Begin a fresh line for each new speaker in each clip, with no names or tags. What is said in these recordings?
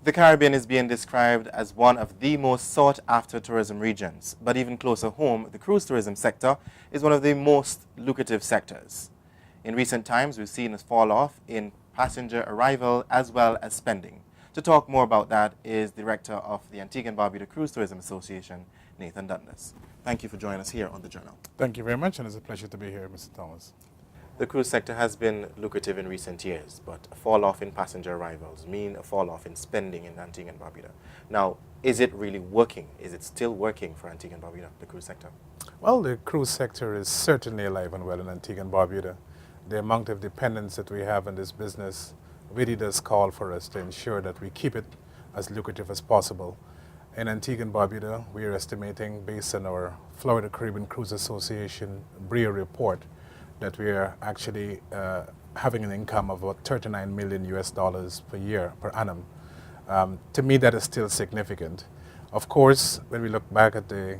The Caribbean is being described as one of the most sought-after tourism regions, but even closer home, the cruise tourism sector is one of the most lucrative sectors. In recent times, we've seen a fall-off in passenger arrival as well as spending. To talk more about that is Director of the Antigua and Barbuda Cruise Tourism Association, Nathan Dundas. Thank you for joining us here on the Journal.
Thank you very much, and it's a pleasure to be here, Mr. Thomas.
The cruise sector has been lucrative in recent years, but a fall-off in passenger arrivals mean a fall-off in spending in Antigua and Barbuda. Now, is it really working? Is it still working for Antigua and Barbuda, the cruise sector?
Well, the cruise sector is certainly alive and well in Antigua and Barbuda. The amount of dependence that we have in this business really does call for us to ensure that we keep it as lucrative as possible. In Antigua and Barbuda, we are estimating, based on our Florida Caribbean Cruise Association BRIA report, that we are actually having an income of about $39 million per year, per annum. To me, that is still significant. Of course, when we look back at the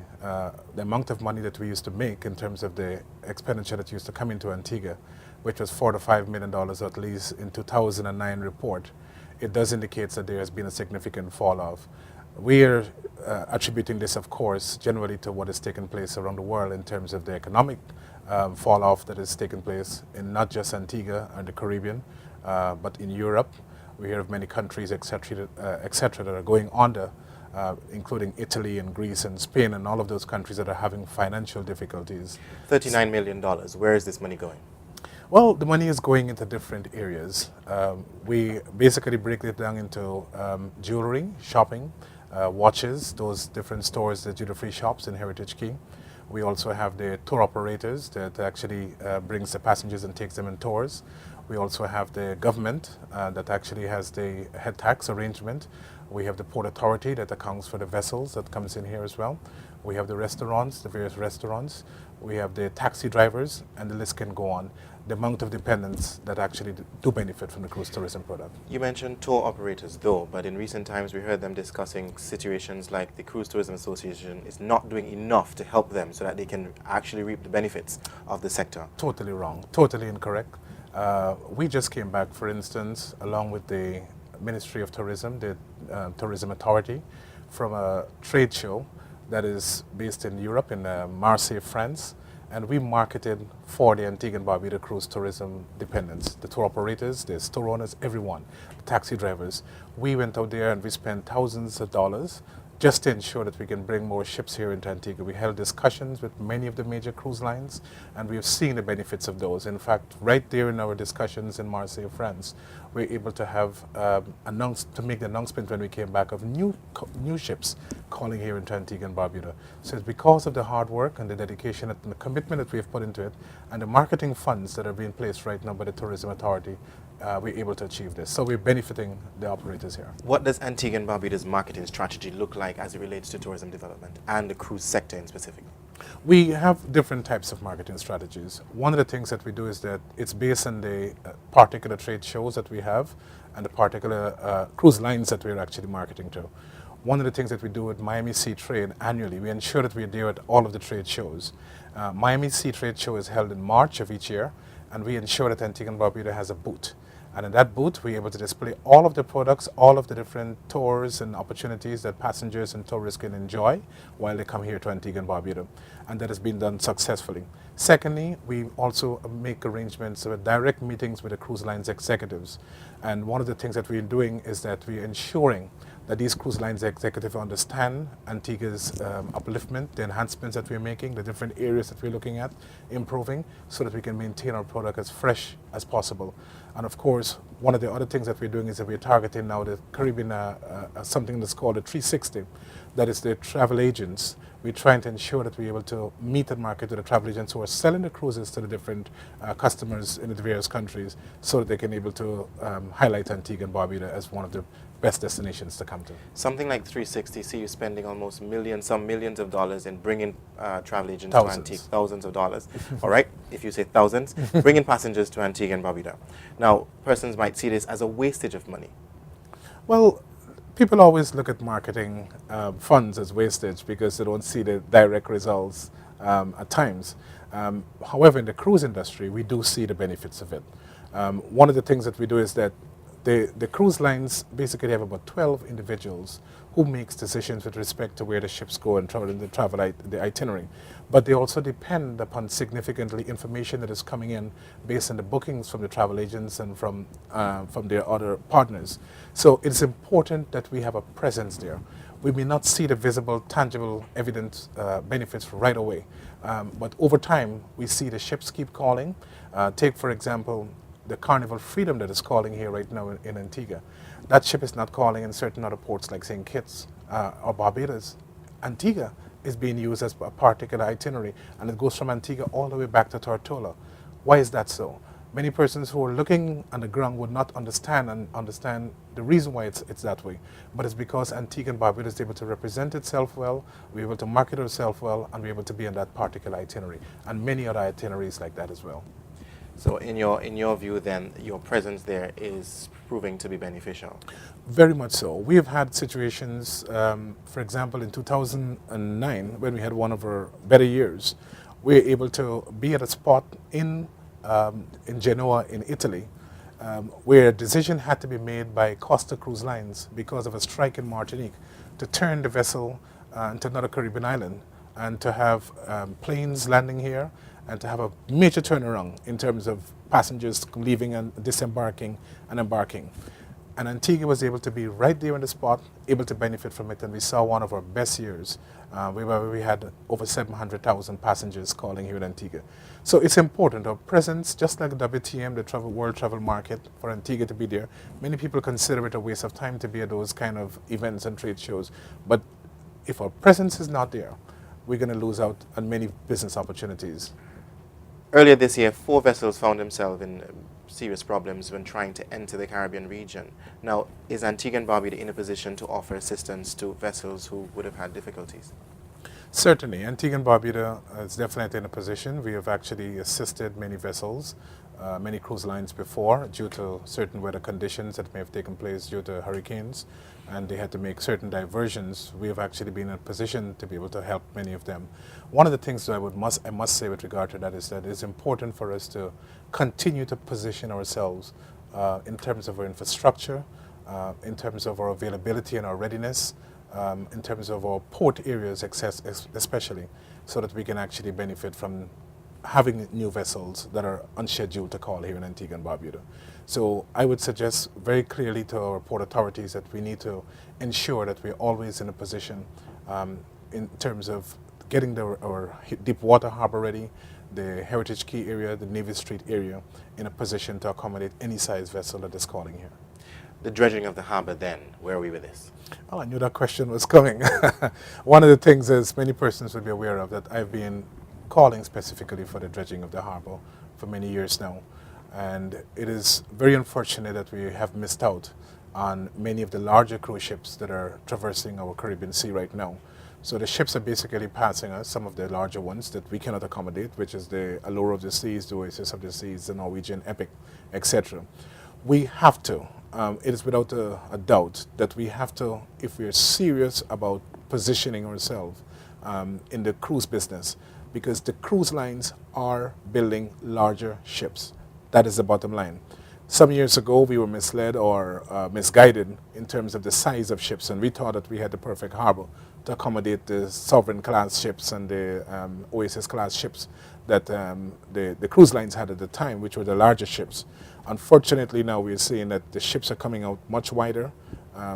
amount of money that we used to make in terms of the expenditure that used to come into Antigua, which was $4 to $5 million at least in 2009 report, it does indicate that there has been a significant fall off. We are attributing this, of course, generally to what has taken place around the world in terms of the economic fall off that has taken place in not just Antigua and the Caribbean, but in Europe. We hear of many countries, etc., that are going under, including Italy and Greece and Spain and all of those countries that are having financial difficulties.
$39 million. Where is this money going?
Well, the money is going into different areas. We basically break it down into jewelry, shopping, watches, those different stores, the duty-free shops in Heritage Key. We also have the tour operators that actually brings the passengers and takes them on tours. We also have the government that actually has the head tax arrangement. We have the Port Authority that accounts for the vessels that comes in here as well. We have the restaurants, the various restaurants. We have the taxi drivers, and the list can go on. The amount of dependents that actually do benefit from the cruise tourism product.
You mentioned tour operators though, but in recent times we heard them discussing situations like the Cruise Tourism Association is not doing enough to help them so that they can actually reap the benefits of the sector.
Totally wrong, totally incorrect. We just came back, for instance, along with the Ministry of Tourism, the Tourism Authority, from a trade show that is based in Europe, in Marseille, France. And we marketed for the Antigua and Barbuda cruise tourism dependents, the tour operators, the store owners, everyone, the taxi drivers. We went out there and we spent thousands of dollars just to ensure that we can bring more ships here into Antigua. We held discussions with many of the major cruise lines, and we've seen the benefits of those. In fact, right there in our discussions in Marseille, France, we're able to have make the announcement when we came back of new ships calling here into Antigua and Barbuda. So it's because of the hard work and the dedication and the commitment that we've put into it, and the marketing funds that are being placed right now by the Tourism Authority, we're able to achieve this. So we're benefiting the operators here.
What does Antigua and Barbuda's marketing strategy look like as it relates to tourism development and the cruise sector in specific?
We have different types of marketing strategies. One of the things that we do is that it's based on the particular trade shows that we have and the particular cruise lines that we're actually marketing to. One of the things that we do with Miami Sea Trade annually, we ensure that we're there at all of the trade shows. Miami Sea Trade Show is held in March of each year, and we ensure that Antigua and Barbuda has a booth. And in that booth, we're able to display all of the products, all of the different tours and opportunities that passengers and tourists can enjoy while they come here to Antigua and Barbuda. And that has been done successfully. Secondly, we also make arrangements with direct meetings with the cruise lines executives. And one of the things that we're doing is that we're ensuring that these cruise lines executives understand Antigua's upliftment, the enhancements that we're making, the different areas that we're looking at improving, so that we can maintain our product as fresh as possible. And of course, one of the other things that we're doing is that we're targeting now the Caribbean, something that's called a 360. That is the travel agents. We're trying to ensure that we're able to meet and market to the travel agents who are selling the cruises to the different customers in the various countries, so that they can be able to highlight Antigua and Barbuda as one of the best destinations to come to.
Something like 360, see you spending almost some millions of dollars in bringing travel agents
Thousands.
to Antigua, thousands of dollars. All right, if you say thousands, bringing passengers to Antigua and Barbuda. Now, persons might see this as a wastage of money.
Well, people always look at marketing funds as wastage because they don't see the direct results at times. However, in the cruise industry, we do see the benefits of it. One of the things that we do is that The cruise lines basically have about 12 individuals who makes decisions with respect to where the ships go and travel in the itinerary. But they also depend upon significantly information that is coming in based on the bookings from the travel agents and from their other partners. So it's important that we have a presence there. We may not see the visible, tangible, evident benefits right away, but over time we see the ships keep calling. Take, for example, the Carnival Freedom that is calling here right now in Antigua. That ship is not calling in certain other ports like St. Kitts or Barbudas. Antigua is being used as a particular itinerary, and it goes from Antigua all the way back to Tortola. Why is that so? Many persons who are looking on the ground would not understand the reason why it's that way. But it's because Antigua and Barbuda is able to represent itself well, we're able to market itself well, and we're able to be on that particular itinerary, and many other itineraries like that as well.
So in your view then, your presence there is proving to be beneficial?
Very much so. We have had situations, for example, in 2009, when we had one of our better years, we were able to be at a spot in Genoa in Italy, where a decision had to be made by Costa Cruise Lines because of a strike in Martinique to turn the vessel to another Caribbean island and to have planes landing here and to have a major turnaround in terms of passengers leaving and disembarking and embarking. And Antigua was able to be right there on the spot, able to benefit from it, and we saw one of our best years where we had over 700,000 passengers calling here in Antigua. So it's important, our presence, just like the WTM, the World Travel Market, for Antigua to be there. Many people consider it a waste of time to be at those kind of events and trade shows, but if our presence is not there, we're going to lose out on many business opportunities.
Earlier this year, 4 vessels found themselves in serious problems when trying to enter the Caribbean region. Now, is Antigua and Barbuda in a position to offer assistance to vessels who would have had difficulties?
Certainly. Antigua and Barbuda is definitely in a position. We have actually assisted many vessels, many cruise lines before, due to certain weather conditions that may have taken place due to hurricanes, and they had to make certain diversions. We have actually been in a position to be able to help many of them. One of the things that I must say with regard to that is that it's important for us to continue to position ourselves in terms of our infrastructure, in terms of our availability and our readiness, in terms of our port areas especially, so that we can actually benefit from having new vessels that are unscheduled to call here in Antigua and Barbuda. So I would suggest very clearly to our port authorities that we need to ensure that we're always in a position in terms of getting our deep water harbor ready, the Heritage Key area, the Navy Street area, in a position to accommodate any size vessel that is calling here.
The dredging of the harbor then, where are we with this?
Oh, I knew that question was coming. One of the things, as many persons will be aware of, that I've been calling specifically for the dredging of the harbor for many years now. And it is very unfortunate that we have missed out on many of the larger cruise ships that are traversing our Caribbean Sea right now. So the ships are basically passing us, some of the larger ones that we cannot accommodate, which is the Allure of the Seas, the Oasis of the Seas, the Norwegian Epic, etc. We have to, it is without a doubt that we have to, if we are serious about positioning ourselves in the cruise business, because the cruise lines are building larger ships. That is the bottom line. Some years ago, we were misled or misguided in terms of the size of ships, and we thought that we had the perfect harbor to accommodate the Sovereign class ships and the Oasis class ships that the cruise lines had at the time, which were the larger ships. Unfortunately, now we're seeing that the ships are coming out much wider,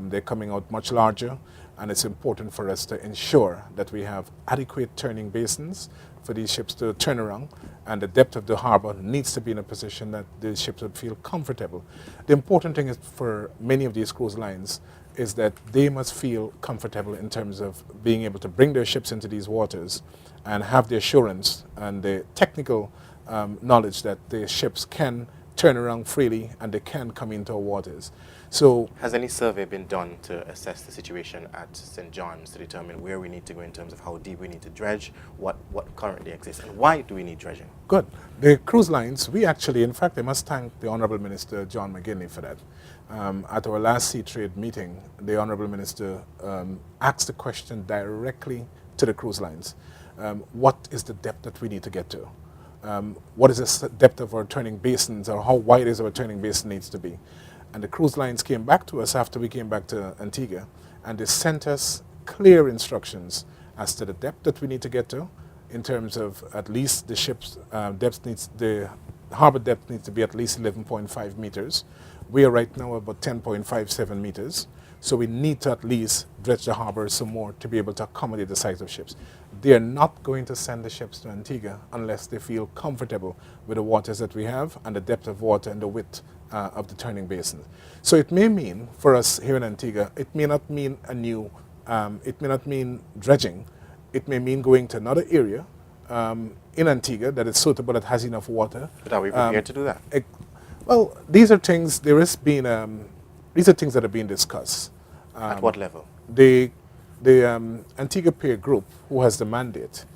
they're coming out much larger, and it's important for us to ensure that we have adequate turning basins for these ships to turn around, and the depth of the harbor needs to be in a position that the ships would feel comfortable. The important thing is for many of these cruise lines is that they must feel comfortable in terms of being able to bring their ships into these waters and have the assurance and the technical knowledge that the ships can turn around freely and they can come into our waters. So,
has any survey been done to assess the situation at St. John's to determine where we need to go in terms of how deep we need to dredge, what currently exists, and why do we need dredging?
Good. The cruise lines, we actually, in fact, I must thank the Honourable Minister John McGinley for that. At our last Sea Trade meeting, the Honourable Minister asked the question directly to the cruise lines. What is the depth that we need to get to? What is the depth of our turning basins, or how wide is our turning basin needs to be? And the cruise lines came back to us after we came back to Antigua, and they sent us clear instructions as to the depth that we need to get to, in terms of at least the ship's the harbor depth needs to be at least 11.5 meters. We are right now about 10.57 meters. So we need to at least dredge the harbor some more to be able to accommodate the size of ships. They are not going to send the ships to Antigua unless they feel comfortable with the waters that we have and the depth of water and the width of the turning basin. So it may mean for us here in Antigua, it may not mean it may not mean dredging. It may mean going to another area in Antigua that is suitable, that has enough water.
But are we prepared to do that?
Well, these are things. These are things that are being discussed.
At what level?
The Antigua Peer Group, who has the mandate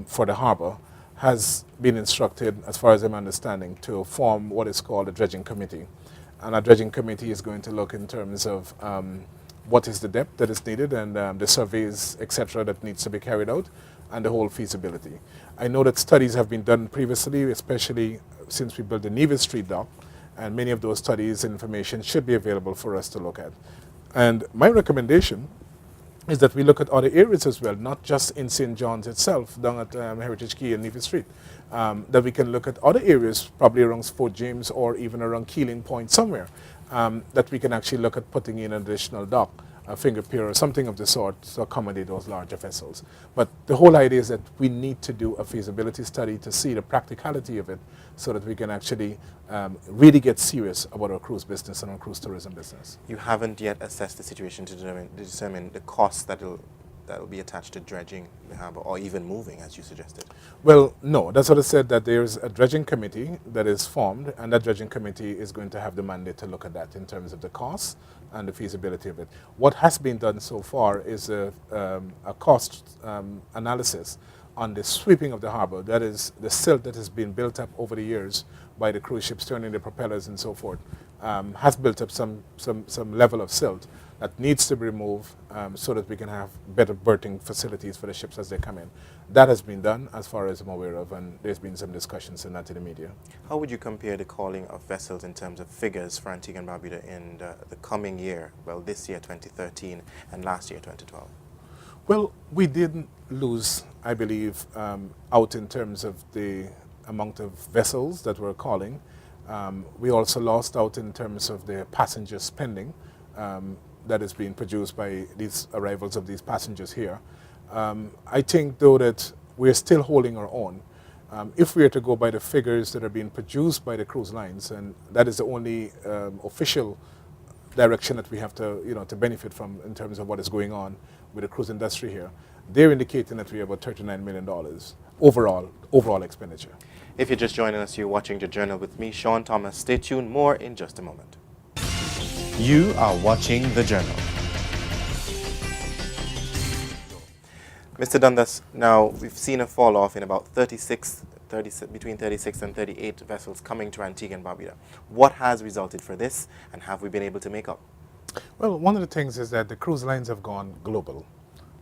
for the harbor, has been instructed, as far as I'm understanding, to form what is called a dredging committee. And a dredging committee is going to look in terms of what is the depth that is needed and the surveys, etc., that needs to be carried out, and the whole feasibility. I know that studies have been done previously, especially since we built the Nevis Street dock, and many of those studies and information should be available for us to look at. And my recommendation is that we look at other areas as well, not just in St. John's itself, down at Heritage Quay and Nevis Street, that we can look at other areas, probably around Fort James or even around Keeling Point somewhere, that we can actually look at putting in an additional dock, a finger pier or something of the sort to accommodate those larger vessels. But the whole idea is that we need to do a feasibility study to see the practicality of it so that we can actually really get serious about our cruise business and our cruise tourism business.
You haven't yet assessed the situation to determine the cost that will be attached to dredging the harbor or even moving, as you suggested?
Well, no. That's what I said, that there's a dredging committee that is formed, and that dredging committee is going to have the mandate to look at that in terms of the cost and the feasibility of it. What has been done so far is a cost analysis on the sweeping of the harbor. That is the silt that has been built up over the years by the cruise ships turning the propellers and so forth, has built up some level of silt that needs to be removed so that we can have better berthing facilities for the ships as they come in. That has been done, as far as I'm aware of, and there's been some discussions in that in the media.
How would you compare the calling of vessels in terms of figures for Antigua and Barbuda in the coming year, well, this year, 2013, and last year, 2012?
Well, we didn't lose, I believe, out in terms of the amount of vessels that we're calling. We also lost out in terms of the passenger spending that is being produced by these arrivals of these passengers here. I think, though, that we're still holding our own. If we are to go by the figures that are being produced by the cruise lines, and that is the only official direction that we have to, to benefit from in terms of what is going on with the cruise industry here, they're indicating that we have about $39 million overall expenditure.
If you're just joining us, you're watching The Journal with me, Sean Thomas. Stay tuned, more in just a moment. You are watching The Journal. Mr. Dundas, now we've seen a fall off in about between 36 and 38 vessels coming to Antigua and Barbuda. What has resulted for this, and have we been able to make up?
Well, one of the things is that the cruise lines have gone global.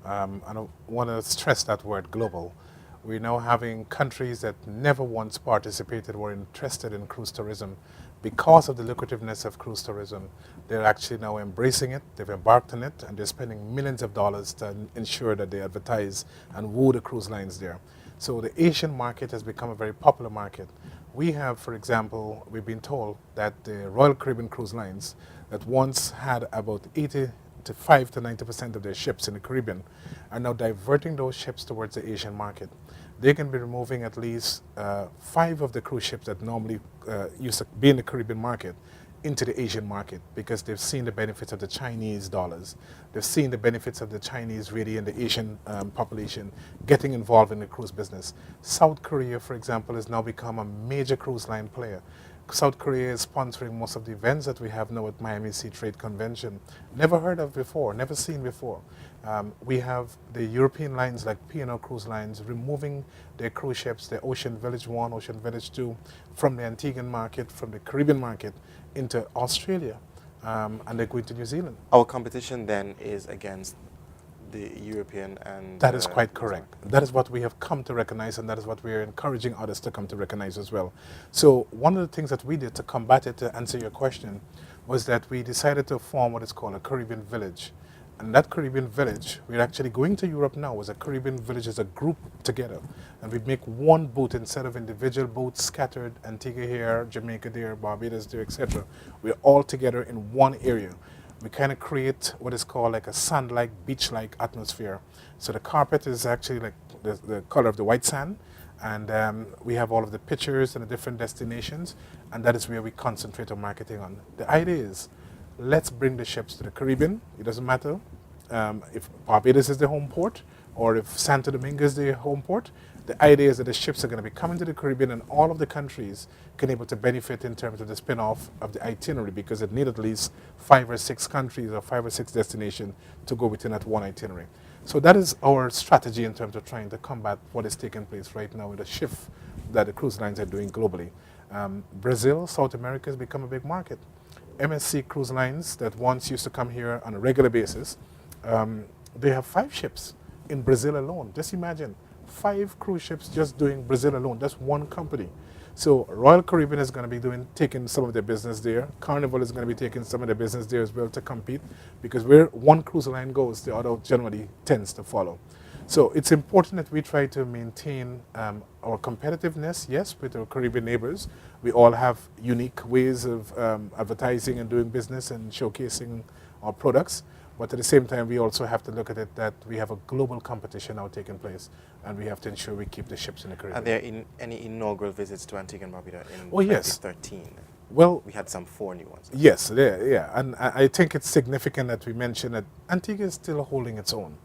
And I want to stress that word, global. We're now having countries that never once participated or were interested in cruise tourism. Because of the lucrativeness of cruise tourism, they're actually now embracing it, they've embarked on it, and they're spending millions of dollars to ensure that they advertise and woo the cruise lines there. So the Asian market has become a very popular market. We have, for example, we've been told that the Royal Caribbean Cruise Lines that once had about 85 to 90% of their ships in the Caribbean are now diverting those ships towards the Asian market. They can be removing at least 5 of the cruise ships that normally used to be in the Caribbean market into the Asian market, because they've seen the benefits of the Chinese dollars. They've seen the benefits of the Chinese really and the Asian population getting involved in the cruise business. South Korea, for example, has now become a major cruise line player. South Korea is sponsoring most of the events that we have now at Miami Sea Trade Convention. Never heard of before, never seen before. We have the European lines like P&O Cruise Lines removing their cruise ships, the Ocean Village 1, Ocean Village 2, from the Antiguan market, from the Caribbean market, into Australia, and they're going to New Zealand.
Our competition then is against the European and...
That is quite correct. That is what we have come to recognize, and that is what we are encouraging others to come to recognize as well. So one of the things that we did to combat it, to answer your question, was that we decided to form what is called a Caribbean village. And that Caribbean village, we're actually going to Europe now as a Caribbean village as a group together. And we make one boat instead of individual boats scattered, Antigua here, Jamaica there, Barbados there, etc. We're all together in one area. We kind of create what is called like a sand-like, beach-like atmosphere. So the carpet is actually like the color of the white sand. And we have all of the pictures and the different destinations. And that is where we concentrate on marketing on. The idea is, let's bring the ships to the Caribbean. It doesn't matter if Barbados is the home port or if Santo Domingo is the home port. The idea is that the ships are going to be coming to the Caribbean and all of the countries can be able to benefit in terms of the spin-off of the itinerary because it need at least 5 or 6 countries or 5 or 6 destinations to go within that one itinerary. So that is our strategy in terms of trying to combat what is taking place right now with the shift that the cruise lines are doing globally. Brazil, South America has become a big market. MSC cruise lines that once used to come here on a regular basis, they have 5 ships in Brazil alone. Just imagine, 5 cruise ships just doing Brazil alone. That's one company. So Royal Caribbean is going to be taking some of their business there. Carnival is going to be taking some of their business there as well to compete because where one cruise line goes, the other generally tends to follow. So it's important that we try to maintain our competitiveness, yes, with our Caribbean neighbors. We all have unique ways of advertising and doing business and showcasing our products. But at the same time, we also have to look at it that we have a global competition now taking place, and we have to ensure we keep the ships in the Caribbean.
Are there any inaugural visits to Antigua and Barbuda in 2013?
Yes. Well,
we had some 4 new ones.
Yes, yeah. And I think it's significant that we mention that Antigua is still holding its own.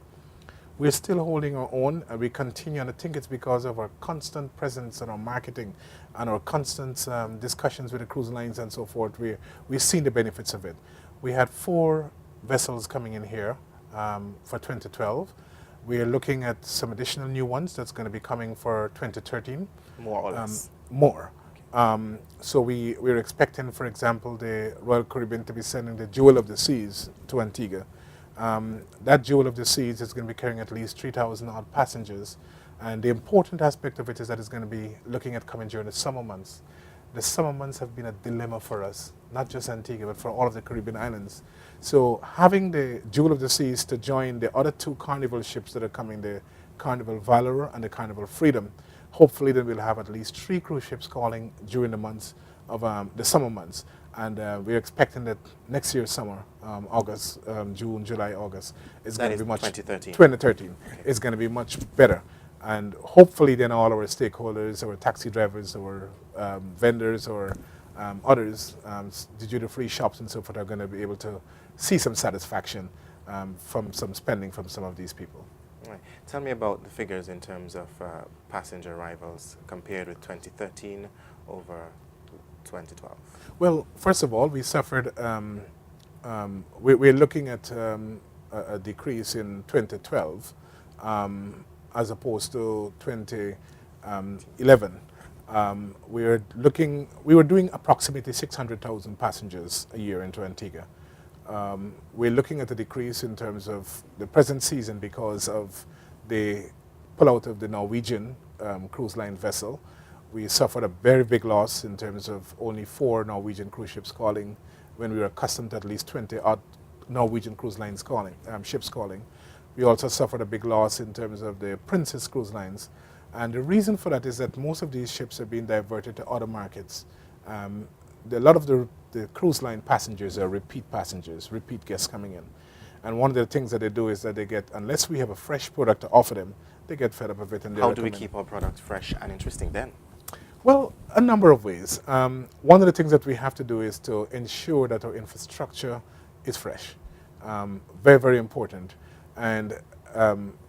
We're still holding our own, and we continue, and I think it's because of our constant presence and our marketing and our constant discussions with the cruise lines and so forth. We've seen the benefits of it. We had 4 vessels coming in here for 2012. We are looking at some additional new ones that's going to be coming for 2013.
More or less?
More. So we're expecting, for example, the Royal Caribbean to be sending the Jewel of the Seas to Antigua. That Jewel of the Seas is going to be carrying at least 3,000 odd passengers. And the important aspect of it is that it's going to be looking at coming during the summer months. The summer months have been a dilemma for us, not just Antigua, but for all of the Caribbean islands. So having the Jewel of the Seas to join the other 2 Carnival ships that are coming, the Carnival Valor and the Carnival Freedom, hopefully then we'll have at least 3 cruise ships calling during the months of the summer months. And we're expecting that next year's summer, August, June, July, August, is going to be much...
2013.
2013 is going to be much better. And hopefully then all our stakeholders, our taxi drivers, our vendors, or others, the duty-free shops and so forth are going to be able to see some satisfaction from some spending from some of these people.
Right. Tell me about the figures in terms of passenger arrivals compared with 2013 over 2012.
Well, first of all, we suffered, we're looking at a decrease in 2012 as opposed to 2011. We were doing approximately 600,000 passengers a year into Antigua. We're looking at a decrease in terms of the present season because of the pullout of the Norwegian cruise line vessel. We suffered a very big loss in terms of only 4 Norwegian cruise ships calling when we were accustomed to at least 20 odd Norwegian cruise lines calling, ships calling. We also suffered a big loss in terms of the Princess cruise lines. And the reason for that is that most of these ships are being diverted to other markets. A lot of the cruise line passengers are repeat passengers, repeat guests coming in. And one of the things that they do is that they get, unless we have a fresh product to offer them, they get fed up of it. And
how do we keep our product fresh and interesting then?
Well, a number of ways. One of the things that we have to do is to ensure that our infrastructure is fresh. Very, very important. And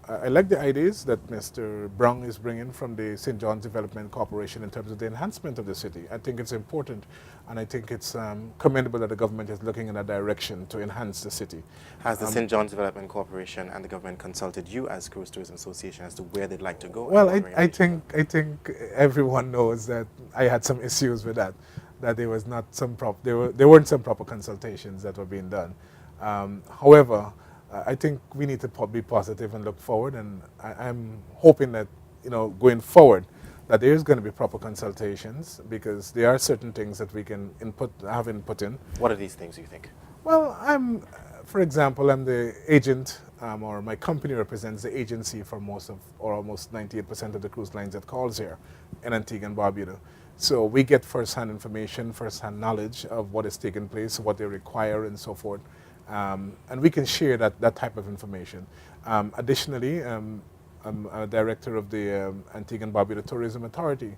I like the ideas that Mr. Brown is bringing from the St. John's Development Corporation in terms of the enhancement of the city. I think it's important, and I think it's commendable that the government is looking in that direction to enhance the city.
Has the St. John's Development Corporation and the government consulted you as Cruise Tourism Association as to where they'd like to go?
Well, I think everyone knows that I had some issues with that there was not some there weren't some proper consultations that were being done. However, I think we need to be positive and look forward, and I'm hoping that, going forward, that there is going to be proper consultations, because there are certain things that we can have input in.
What are these things, you think?
Well, for example, I'm the agent, or my company represents the agency for most of, or almost 98% of the cruise lines that calls here in Antigua and Barbuda. So we get first-hand information, first-hand knowledge of what is taking place, what they require, and so forth. And we can share that type of information. Additionally, I'm a director of the Antigua and Barbuda Tourism Authority.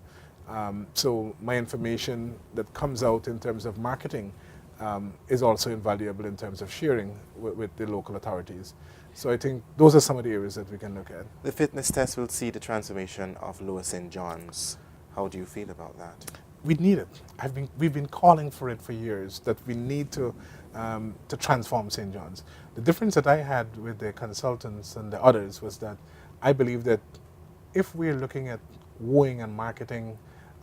So my information that comes out in terms of marketing is also invaluable in terms of sharing with the local authorities. So I think those are some of the areas that we can look at.
The fitness test will see the transformation of Lower St. John's. How do you feel about that?
We need it. We've been calling for it for years, that we need to transform St. John's. The difference that I had with the consultants and the others was that I believe that if we're looking at wooing and marketing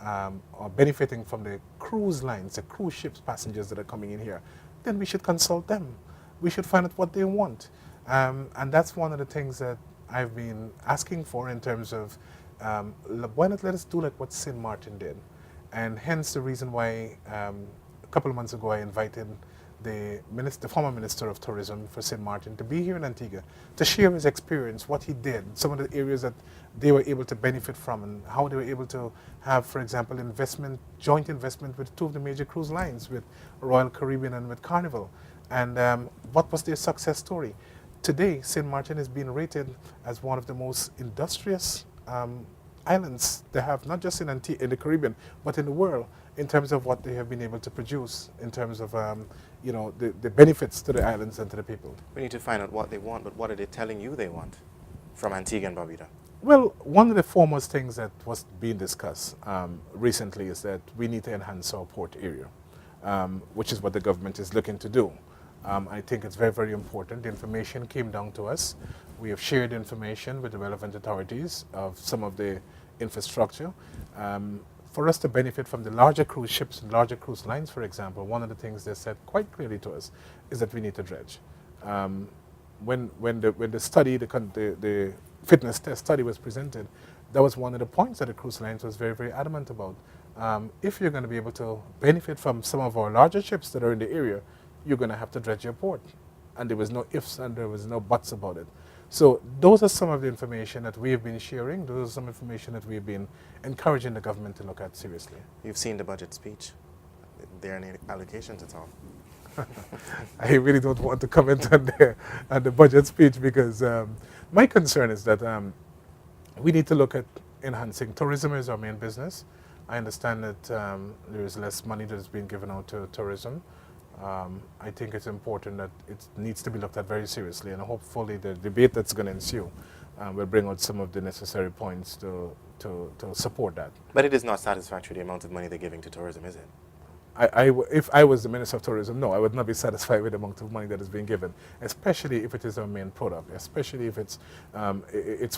or benefiting from the cruise lines, the cruise ships passengers that are coming in here, then we should consult them. We should find out what they want. And that's one of the things that I've been asking for in terms of why not let us do like what St. Martin did. And hence the reason why a couple of months ago I invited the former Minister of Tourism for St. Martin to be here in Antigua to share his experience, what he did, some of the areas that they were able to benefit from, and how they were able to have, for example, joint investment with two of the major cruise lines, with Royal Caribbean and with Carnival. And what was their success story? Today, St. Martin is being rated as one of the most industrious islands they have, not just in the Caribbean, but in the world, in terms of what they have been able to produce, in terms of the benefits to the islands and to the people.
We need to find out what they want, but what are they telling you they want from Antigua and Barbuda?
Well, one of the foremost things that was being discussed recently is that we need to enhance our port area, which is what the government is looking to do. I think it's very, very important. The information came down to us. We have shared information with the relevant authorities of some of the infrastructure. For us to benefit from the larger cruise ships and larger cruise lines, for example, one of the things they said quite clearly to us is that we need to dredge. When the study, the fitness test study was presented, that was one of the points that the cruise lines was very, very adamant about. If you're going to be able to benefit from some of our larger ships that are in the area, you're going to have to dredge your port. And there was no ifs and there was no buts about it. So those are some of the information that we have been sharing. Those are some information that we've been encouraging the government to look at seriously.
You've seen the budget speech. Are there any allocations at all?
I really don't want to comment on the budget speech, because my concern is that we need to look at enhancing tourism as our main business. I understand that there is less money that is being given out to tourism. I think it's important that it needs to be looked at very seriously, and hopefully the debate that's going to ensue will bring out some of the necessary points to support that.
But it is not satisfactory, the amount of money they're giving to tourism, is it?
If I was the Minister of Tourism, no, I would not be satisfied with the amount of money that is being given, especially if it is our main product, especially if it's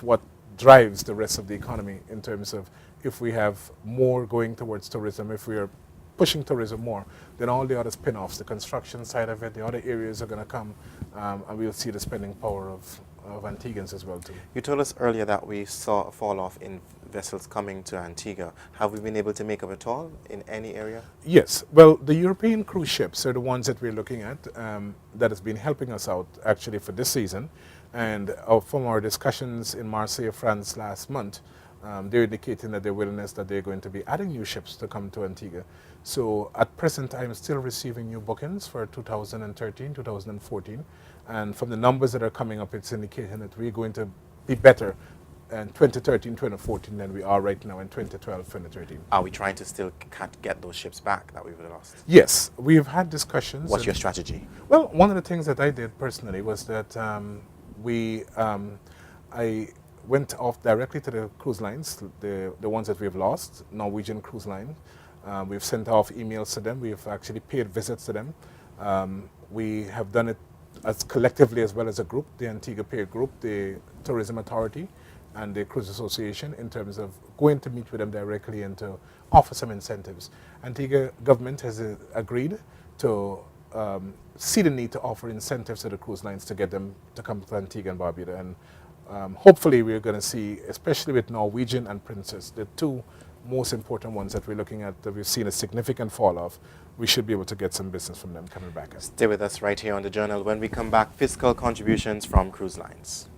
what drives the rest of the economy, in terms of if we have more going towards tourism, if we are pushing tourism more, then all the other spin-offs, the construction side of it, the other areas are going to come, and we'll see the spending power of Antiguans as well too.
You told us earlier that we saw a fall off in vessels coming to Antigua. Have we been able to make up at all in any area?
Yes. Well, the European cruise ships are the ones that we're looking at, that has been helping us out actually for this season. And from our discussions in Marseille, France last month, they're indicating that their willingness that they're going to be adding new ships to come to Antigua. So at present, I'm still receiving new bookings for 2013, 2014. And from the numbers that are coming up, it's indicating that we're going to be better in 2013, 2014 than we are right now in 2012, 2013.
Are we trying to still get those ships back that we've lost?
Yes, we've had discussions.
What's your strategy?
Well, one of the things that I did personally was that I went off directly to the cruise lines, the ones that we've lost, Norwegian Cruise Line. We've sent off emails to them. We've actually paid visits to them. We have done it as collectively as well as a group, the Antigua Peer Group, the Tourism Authority, and the Cruise Association, in terms of going to meet with them directly and to offer some incentives. Antigua government has agreed to see the need to offer incentives to the cruise lines to get them to come to Antigua and Barbuda. And Hopefully we're going to see, especially with Norwegian and Princess, the two most important ones that we're looking at, that we've seen a significant fall off. We should be able to get some business from them coming back.
Stay with us right here on The Journal. When we come back, fiscal contributions from cruise lines.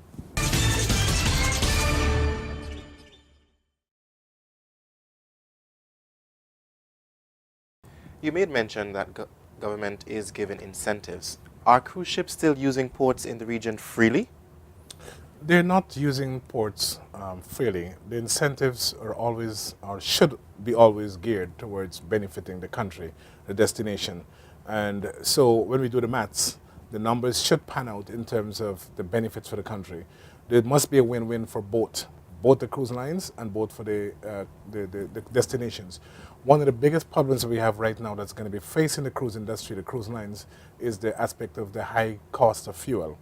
You made mention that government is giving incentives. Are cruise ships still using ports in the region freely?
They're not using ports freely. The incentives are always, or should be always, geared towards benefiting the country, the destination. And so when we do the maths, the numbers should pan out in terms of the benefits for the country. There must be a win-win for both the cruise lines and both for the destinations. One of the biggest problems that we have right now that's going to be facing the cruise industry, the cruise lines, is the aspect of the high cost of fuel.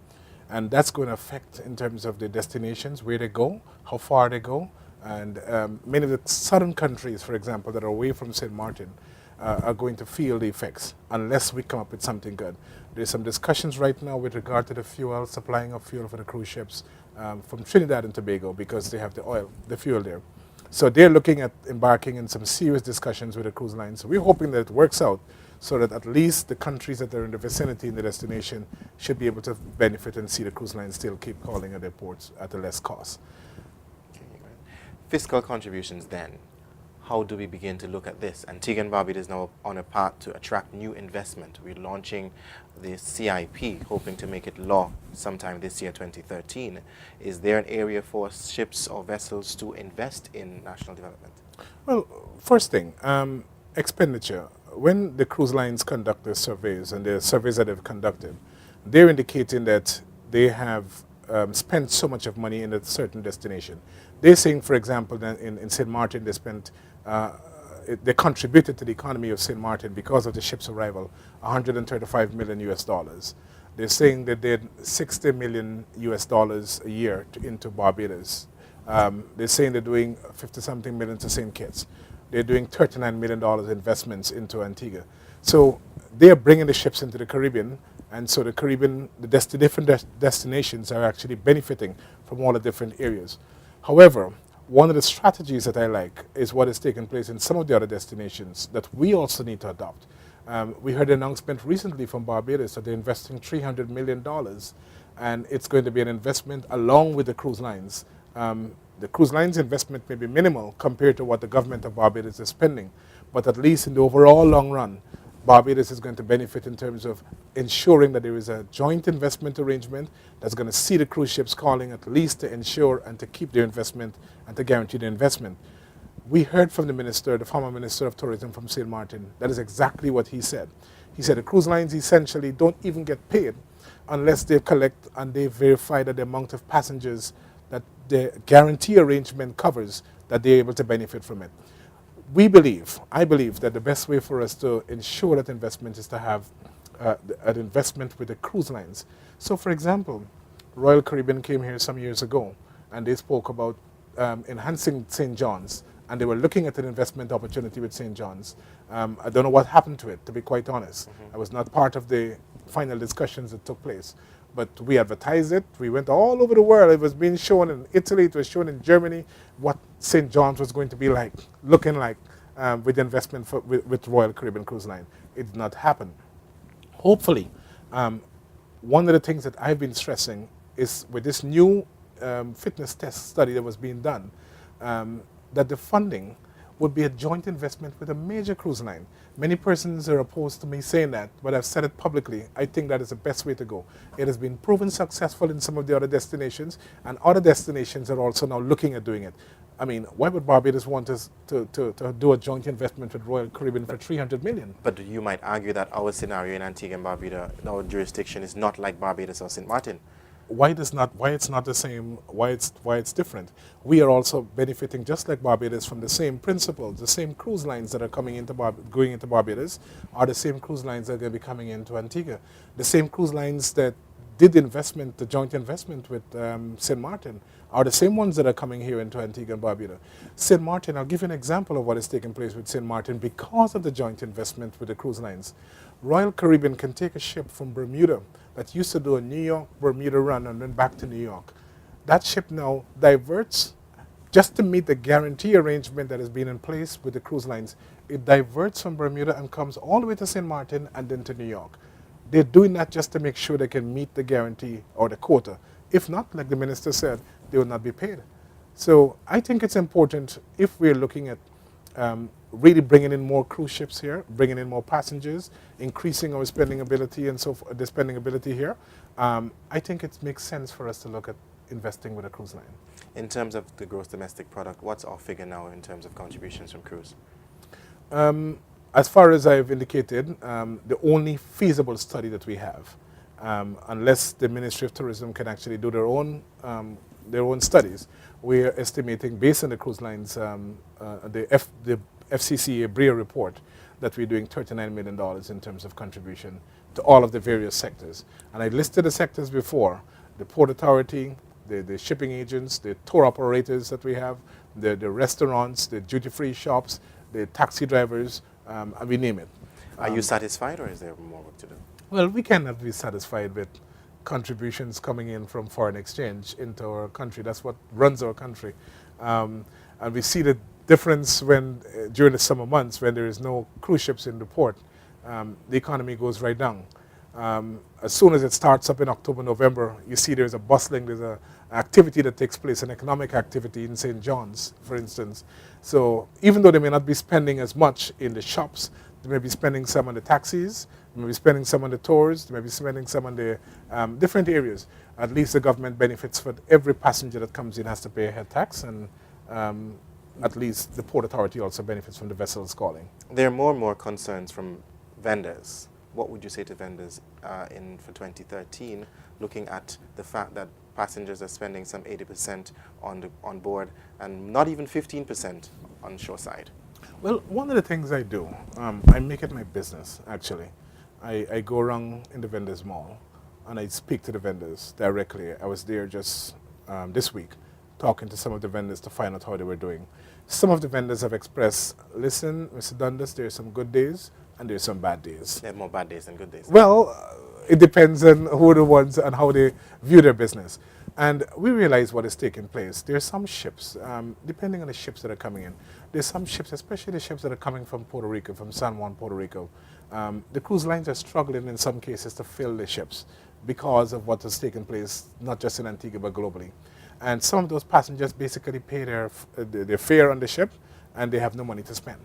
And that's going to affect in terms of the destinations, where they go, how far they go. And many of the southern countries, for example, that are away from St. Martin, are going to feel the effects unless we come up with something good. There's some discussions right now with regard to the fuel, supplying of fuel for the cruise ships from Trinidad and Tobago, because they have the oil, the fuel there. So they're looking at embarking in some serious discussions with the cruise lines. So we're hoping that it works out, so that at least the countries that are in the vicinity in the destination should be able to benefit and see the cruise lines still keep calling at their ports at a less cost.
Fiscal contributions then. How do we begin to look at this? Antigua and Barbuda is now on a path to attract new investment. We're launching the CIP, hoping to make it law sometime this year, 2013. Is there an area for ships or vessels to invest in national development?
Well, first thing, expenditure. When the cruise lines conduct their surveys, and the surveys that they've conducted, they're indicating that they have spent so much of money in a certain destination. They're saying, for example, that in St. Martin, they spent, they contributed to the economy of St. Martin because of the ship's arrival, 135 million US dollars. They're saying that they had 60 million US dollars a year into Barbudas. They're saying they're doing 50-something million to St. Kitts. They're doing $39 million investments into Antigua. So they're bringing the ships into the Caribbean, and so the Caribbean, the different destinations are actually benefiting from all the different areas. However, one of the strategies that I like is what is taking place in some of the other destinations that we also need to adopt. We heard an announcement recently from Barbados that they're investing $300 million, and it's going to be an investment along with the cruise lines. The cruise lines investment may be minimal compared to what the government of Barbados is spending, but at least in the overall long run, Barbados is going to benefit in terms of ensuring that there is a joint investment arrangement that's going to see the cruise ships calling, at least to ensure and to keep their investment and to guarantee the investment. We heard from the minister, the former Minister of Tourism from St. Martin. That is exactly what he said. He said the cruise lines essentially don't even get paid unless they collect and they verify that the amount of passengers that the guarantee arrangement covers, that they're able to benefit from it. I believe that the best way for us to ensure that investment is to have an investment with the cruise lines. So for example, Royal Caribbean came here some years ago, and they spoke about enhancing St. John's, and they were looking at an investment opportunity with St. John's. I don't know what happened to it, to be quite honest. I was not part of the final discussions that took place. But we advertised it. We went all over the world. It was being shown in Italy. It was shown in Germany what St. John's was going to be like, looking like with investment with Royal Caribbean Cruise Line. It did not happen. Hopefully, one of the things that I've been stressing is with this new fitness test study that was being done, that the funding would be a joint investment with a major cruise line. Many persons are opposed to me saying that, but I've said it publicly. I think that is the best way to go. It has been proven successful in some of the other destinations, and other destinations are also now looking at doing it. I mean, why would Barbados want us to do a joint investment with Royal Caribbean for $300 million?
But you might argue that our scenario in Antigua and Barbuda, our jurisdiction is not like Barbados or St. Martin.
Why it's not the same, why it's different. We are also benefiting just like Barbados from the same principles. The same cruise lines that are going into Barbados are the same cruise lines that are going to be coming into Antigua. The same cruise lines that did investment, the joint investment with St. Martin, are the same ones that are coming here into Antigua and Barbuda. St. Martin, I'll give you an example of what is taking place with St. Martin because of the joint investment with the cruise lines. Royal Caribbean can take a ship from Bermuda that used to do a New York-Bermuda run and then back to New York. that ship now diverts just to meet the guarantee arrangement that has been in place with the cruise lines. It diverts from Bermuda and comes all the way to St. Martin and then to New York. They're doing that just to make sure they can meet the guarantee or the quota. If not, like the minister said, they will not be paid. So I think it's important, if we're looking at really bringing in more cruise ships here, bringing in more passengers, increasing our spending ability and so forth, the spending ability here, I think it makes sense for us to look at investing with a cruise line.
In terms of the gross domestic product, what's our figure now in terms of contributions from cruise?
As far as I've indicated, the only feasible study that we have, unless the Ministry of Tourism can actually do their own studies, we're estimating, based on the cruise lines, the FCCA BREA report, that we're doing $39 million in terms of contribution to all of the various sectors. And I listed the sectors before: the Port Authority, the shipping agents, the tour operators that we have, the restaurants, the duty-free shops, the taxi drivers, and we name it.
Are you satisfied, or is there more work to do?
Well, we cannot be satisfied with contributions coming in from foreign exchange into our country. That's what runs our country. And we see the difference when, during the summer months, when there is no cruise ships in the port, the economy goes right down. As soon as it starts up in October, November, you see there's a bustling, there's an activity that takes place, an economic activity in St. John's, for instance. So even though they may not be spending as much in the shops, they may be spending some on the taxis, they may be spending some on the tours, they may be spending some on the different areas. At least the government benefits. For every passenger that comes in has to pay a head tax, and at least the Port Authority also benefits from the vessels calling.
There are more and more concerns from vendors. What would you say to vendors for 2013, looking at the fact that passengers are spending some 80% on board and not even 15% on shoreside?
Well, one of the things I do, I make it my business, actually. I go around in the vendors mall and I speak to the vendors directly. I was there just this week talking to some of the vendors to find out how they were doing. Some of the vendors have expressed, listen, Mr. Dundas, there are some good days and there's some bad days.
There are more bad days than good days.
Well, it depends on who are the ones and how they view their business. And we realize what is taking place. There are some ships, depending on the ships that are coming in, there's some ships, especially the ships that are coming from Puerto Rico, from San Juan, Puerto Rico. The cruise lines are struggling in some cases to fill the ships because of what has taken place, not just in Antigua, but globally. And some of those passengers basically pay their fare on the ship, and they have no money to spend.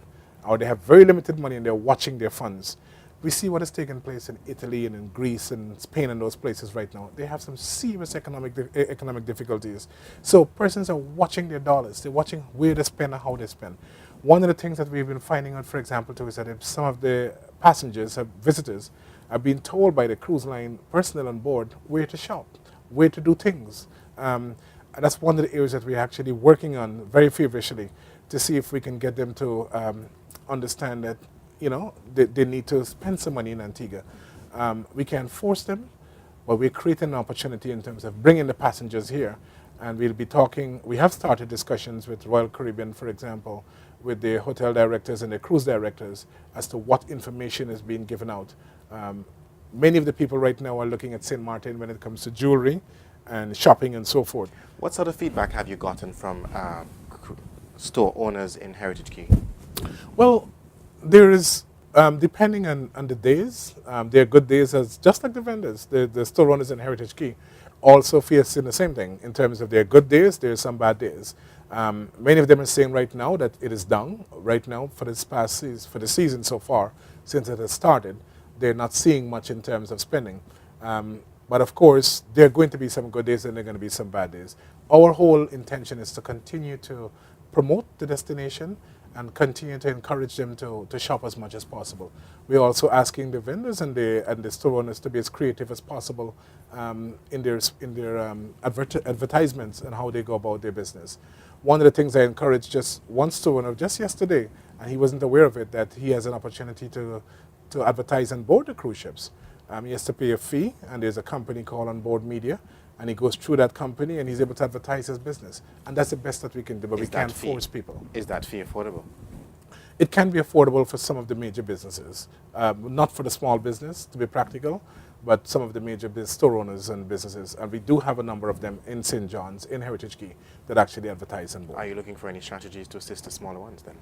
Or they have very limited money and they're watching their funds. We see what is taking place in Italy and in Greece and Spain and those places right now. They have some serious economic difficulties. So persons are watching their dollars. They're watching where they spend and how they spend. One of the things that we've been finding out, for example, too, is that if some of the passengers, visitors, are being told by the cruise line personnel on board where to shop, where to do things. And that's one of the areas that we're actually working on very feverishly to see if we can get them to understand that, you know, they need to spend some money in Antigua. We can't force them, but we're creating an opportunity in terms of bringing the passengers here. And we'll be talking, we have started discussions with Royal Caribbean, for example, with the hotel directors and the cruise directors as to what information is being given out. Many of the people right now are looking at St. Martin when it comes to jewelry and shopping and so forth.
What sort of feedback have you gotten from store owners in Heritage Key?
Well, there is, depending on the days, there are good days, as just like the vendors, the store owners in Heritage Key also facing the same thing. In terms of their good days, there are some bad days. Many of them are saying right now that it is down. Right now, for this past season, for the season so far, since it has started, they're not seeing much in terms of spending. But of course, there are going to be some good days and there are going to be some bad days. Our whole intention is to continue to promote the destination and continue to encourage them to shop as much as possible. We're also asking the vendors and the store owners to be as creative as possible in their advertisements and how they go about their business. One of the things I encouraged just one store owner just yesterday, and he wasn't aware of it, that he has an opportunity to advertise on board the cruise ships. He has to pay a fee, and there's a company called On Board Media, and he goes through that company and he's able to advertise his business. And that's the best that we can do, but we can't force people.
Is that fee affordable?
It can be affordable for some of the major businesses, not for the small business, to be practical, but some of the major store owners and businesses. And we do have a number of them in St. John's, in Heritage Key, that actually advertise and board.
Are you looking for any strategies to assist the smaller ones then?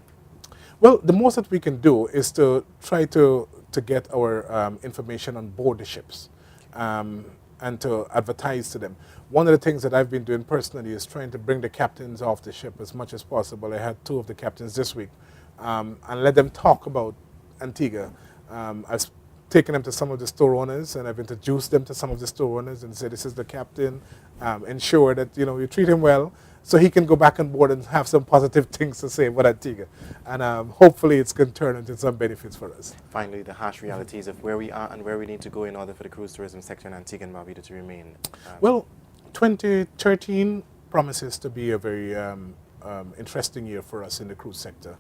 Well, the most that we can do is to try to get our information on board the ships and to advertise to them. One of the things that I've been doing personally is trying to bring the captains off the ship as much as possible. I had 2 of the captains this week and let them talk about Antigua. I've taken them to some of the store owners and I've introduced them to some of the store owners and said, this is the captain, ensure that you treat him well, so he can go back on board and have some positive things to say about Antigua. And hopefully it's going to turn into some benefits for us.
Finally, the harsh realities of where we are and where we need to go in order for the cruise tourism sector in Antigua and Barbuda to remain.
Well, 2013 promises to be a very interesting year for us in the cruise sector.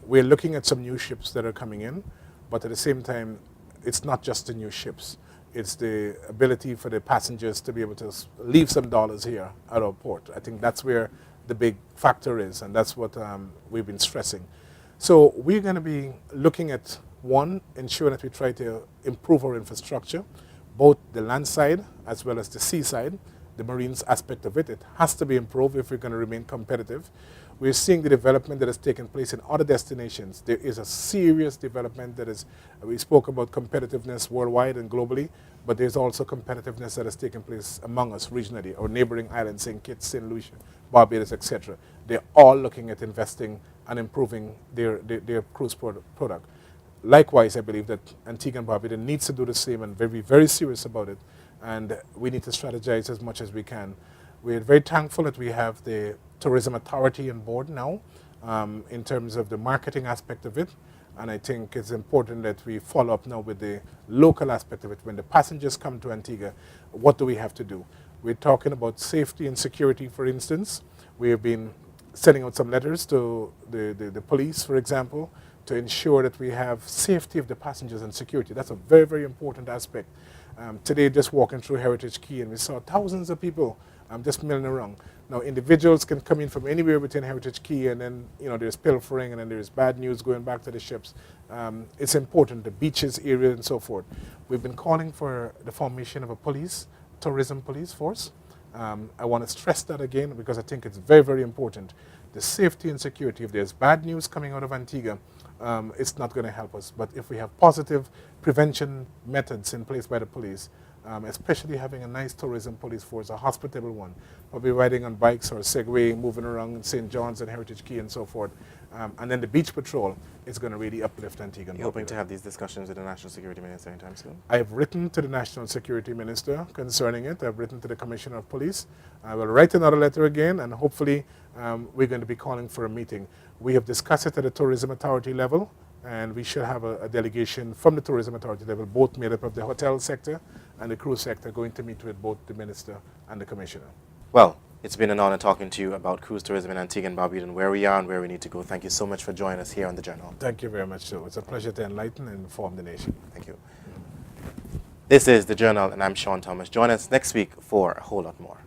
We're looking at some new ships that are coming in, but at the same time, it's not just the new ships. It's the ability for the passengers to be able to leave some dollars here at our port. I think that's where the big factor is, and that's what we've been stressing. So we're going to be looking at, one, ensuring that we try to improve our infrastructure, both the land side as well as the sea side. The marines aspect of it has to be improved if we're going to remain competitive. We're seeing the development that has taken place in other destinations. There is a serious development that is, we spoke about competitiveness worldwide and globally, but there's also competitiveness that has taken place among us regionally, our neighboring islands, St. Kitts, St. Lucia, Barbados, etc. They're all looking at investing and improving their cruise product. Likewise, I believe that Antigua and Barbuda needs to do the same and be very serious about it, and we need to strategize as much as we can. We're very thankful that we have the Tourism Authority on board now in terms of the marketing aspect of it, and I think it's important that we follow up now with the local aspect of it. When the passengers come to Antigua, what do we have to do? We're talking about safety and security, for instance. We have been sending out some letters to the police, for example, to ensure that we have safety of the passengers and security. That's a very, very important aspect. Today, just walking through Heritage Key, and we saw thousands of people just milling around. Now, individuals can come in from anywhere within Heritage Key, and then there's pilfering, and then there's bad news going back to the ships. It's important, the beaches area and so forth. We've been calling for the formation of a tourism police force. I want to stress that again because I think it's very, very important. The safety and security, if there's bad news coming out of Antigua, it's not going to help us. But if we have positive prevention methods in place by the police, especially having a nice tourism police force, a hospitable one, probably riding on bikes or Segway, moving around in St. John's and Heritage Key and so forth, and then the beach patrol is going to really uplift Antigua.
You're hoping to have these discussions with the National Security Minister anytime soon?
I have written to the National Security Minister concerning it. I've written to the Commissioner of Police. I will write another letter again, and hopefully we're going to be calling for a meeting. We have discussed it at the Tourism Authority level, and we should have a delegation from the Tourism Authority level, both made up of the hotel sector and the cruise sector, going to meet with both the Minister and the Commissioner.
Well, it's been an honor talking to you about cruise tourism in Antigua and Barbuda and where we are and where we need to go. Thank you so much for joining us here on The Journal.
Thank you very much, Joe. It's a pleasure to enlighten and inform the nation.
Thank you. This is The Journal, and I'm Sean Thomas. Join us next week for a whole lot more.